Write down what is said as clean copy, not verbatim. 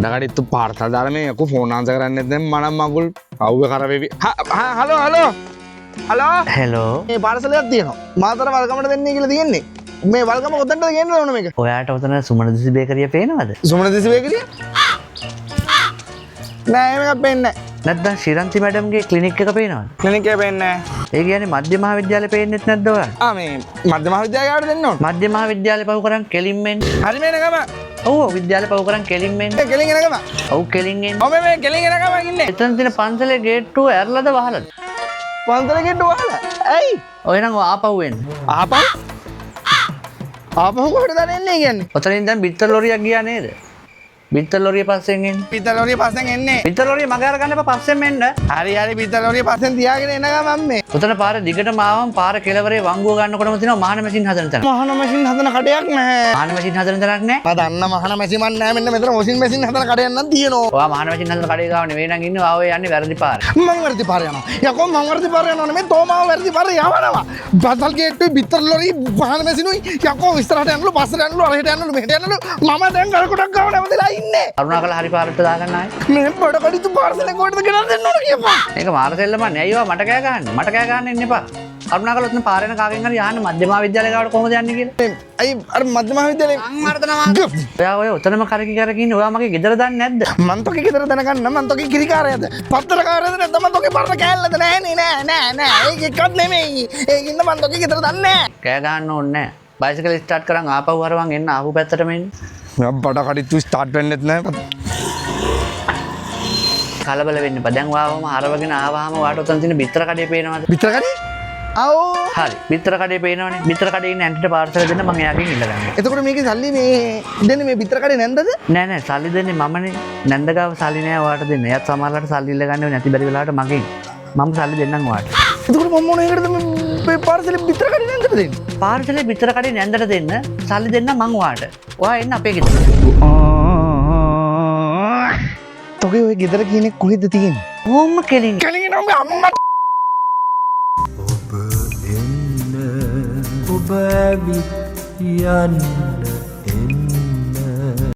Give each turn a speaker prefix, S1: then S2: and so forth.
S1: වැඩකට ඉතු පාර්තල් දාලා මේ අකු ෆෝන් ආන්සර් කරන්නේ නැත්නම් මනම් මගුල් අවුව කරවේවි. Hello hello. හලෝ.
S2: හෙලෝ.
S1: මේ පාර්සලයක් තියෙනවා. මාතර වල්ගමට දෙන්නේ කියලා තියෙන්නේ. මේ වල්ගම කොතනද ගේන්න ඕන මේක?
S2: ඔයාට ඔතන සුමනදිසි බේකරිය පේනවද?
S1: සුමනදිසි බේකරිය? නෑ මේක පේන්නේ නෑ.
S2: නැත්නම් ශිරන්ති මැඩම්ගේ ක්ලිනික් එක පේනවද?
S1: ක්ලිනික් එක පේන්නේ නෑ.
S2: ඒ කියන්නේ මධ්‍ය මහාවිද්‍යාලේ පේන්නෙත් නැද්ද ඔයාලට?
S1: මේ මධ්‍ය මහාවිද්‍යාලයට දෙන්න ඕන.
S2: මධ්‍ය මහාවිද්‍යාලේ පහු කරන් කෙලින් මෙන්න.
S1: හරි මේ නගම.
S2: ඔව් විද්‍යාලේ පහු කරන් කෙලින් මෙන්න.
S1: කෙලින් එනගම.
S2: ඔව් කෙලින් එන්න.
S1: ඔව් මේ කෙලින් එනගම ඉන්නේ.
S2: එතන තියෙන පන්සලේ ගේට්ටුව ඇරලාද වහලාද?
S1: පන්සලේ ගේට්ටුව වහලා. ඇයි?
S2: ඔය නම් ආපහු එන්න.
S1: ආපහු? ආපහු කොහෙටද එන්නේ කියන්නේ?
S2: ඔතනින් දැන් බිත්තර ලොරියක් ගියා නේද? බිත්තර ලොරිය පස්සෙන් එන්න.
S1: බිත්තර ලොරිය පස්සෙන් එන්නේ.
S2: බිත්තර ලොරිය මග අරගන්න එපා පස්සෙන් මෙන්න.
S1: හරි හරි බිත්තර ලොරිය පස්සෙන් තියාගෙන එන ගමන් මේ.
S2: උතන පාර දිගටම ආවම පාර කෙළවරේ වංගුව ගන්නකොටම තියෙනවා මහාන මැෂින් හදන තැන.
S1: මහන මැෂින් හදන කඩයක් නැහැ.
S2: මහාන මැෂින් හදන තැනක් නැහැ.
S1: මම දන්න මහන මැෂින් මන් නැහැ මෙන්න මෙතන වොෂින් මැෂින් හදන කඩයක් නම් තියෙනවා.
S2: ඔයා මහාන මැෂින් හදන කඩේ ගාව නෙවෙයි නම් ඉන්නේ ආවේ යන්නේ වැරදි පාර.
S1: මං වැරදි පාර යනවා. යකෝ මං වැරදි පාර යනවා නෙමෙයි තෝමාව වැරදි පාර යවනවා. බසල් ගේට්ටුවේ බිත්තර ලොරිය මහන මැෂිනුයි යකෝ ඉස්සරහට යන්නලු පස්සට යන්නලු අරහෙට යන්නලු මෙහෙට යන්නලු මම දැන් ගලකොටක් ගාව නැවතලා ඉන්නේ.
S2: කරුණාකරලා හරි පාරට දාගන්න ආයේ.
S1: මේ බඩ කඩිතු පාර්සලෙන් කොහෙටද ගෙනල්ලා දෙන්න ඕන කියපන්.
S2: මේක මාරසෙල්ලම නෑ අයියෝ මට කෑ ගහන්න. මට කෑ ගහන්න එන්න එපා. කරුණාකරලා ඔතන පාර යන කාගෙන් හරි යන්න මධ්‍ය මහාවිද්‍යාලේ ගාවට කොහොමද යන්නේ කියලා.
S1: අයි අර මධ්‍ය මහාවිද්‍යාලේ
S2: මං අර්ධනවා. ඔයා ඔය ඔතනම කරකි ඉන්නේ ඔයා මගේ ගෙදර දන්නේ නැද්ද?
S1: මන් තෝගේ ගෙදර දැනගන්න මන් තෝගේ කිරිකාරයද පත්තරකාරයද නැත්නම් මන් තෝගේ පරණ කෑල්ලද නෑනේ නෑ ඒක එක්කත් නෙමෙයි ඒකින්ද මන් තෝගේ ගෙදර දන්නේ නෑ
S2: කෑ ගහන්න ඕනේ නෑ. බයිසිකල් ස්ටාර්ට් කරන් ආපහු හරවන් එන්න ආපහු පැත්තටම එන්න.
S1: මම බඩ කඩිතු ස්ටාර්ට් වෙන්නෙත් නෑ
S2: කලබල වෙන්න එපා. දැන් ඔයාවම හරවගෙන ආවම ඔයාට උතන තියෙන බිත්තර කඩේ පේනවද?
S1: බිත්තර කඩේ? ආව්
S2: හරි. බිත්තර කඩේ පේනවනේ. බිත්තර කඩේ ඉන්න ඇන්ටිට පාර්සල් දෙන්න මම එයාගෙන් ඉල්ලගන්නවා.
S1: එතකොට මේකේ සල්ලි මේ දෙන්නේ මේ බිත්තර කඩේ නැන්දද?
S2: නෑ නෑ සල්ලි දෙන්නේ මමනේ. නැන්ද ගාව සල්ලි නෑ ඔයාට දෙන්න. එයාත් සමහරවිට සල්ලි ඉල්ලගන්නේ නැති බැරි වෙලාවට මගෙන්. මම සල්ලි දෙන්නම් ඔයාට.
S1: එතකොට මම මොන එකටද මේ පාර්සලේ බිත්තර කඩේ නැන්දට දෙන්නේ?
S2: පාර්සලේ බිත්තර කඩේ නැන්දට දෙන්න සල්ලි දෙන්න මං ඔයාට. ඔයා එන්න අපේ ගෙදර.
S1: තෝගේ ඔය ගෙදර කියන්නේ කොහෙද තියෙන්නේ?
S2: ඕම්ම කෙලින්.
S1: කෙලින් නම් අම්මා
S3: ඔබ ඇවිත් යන්න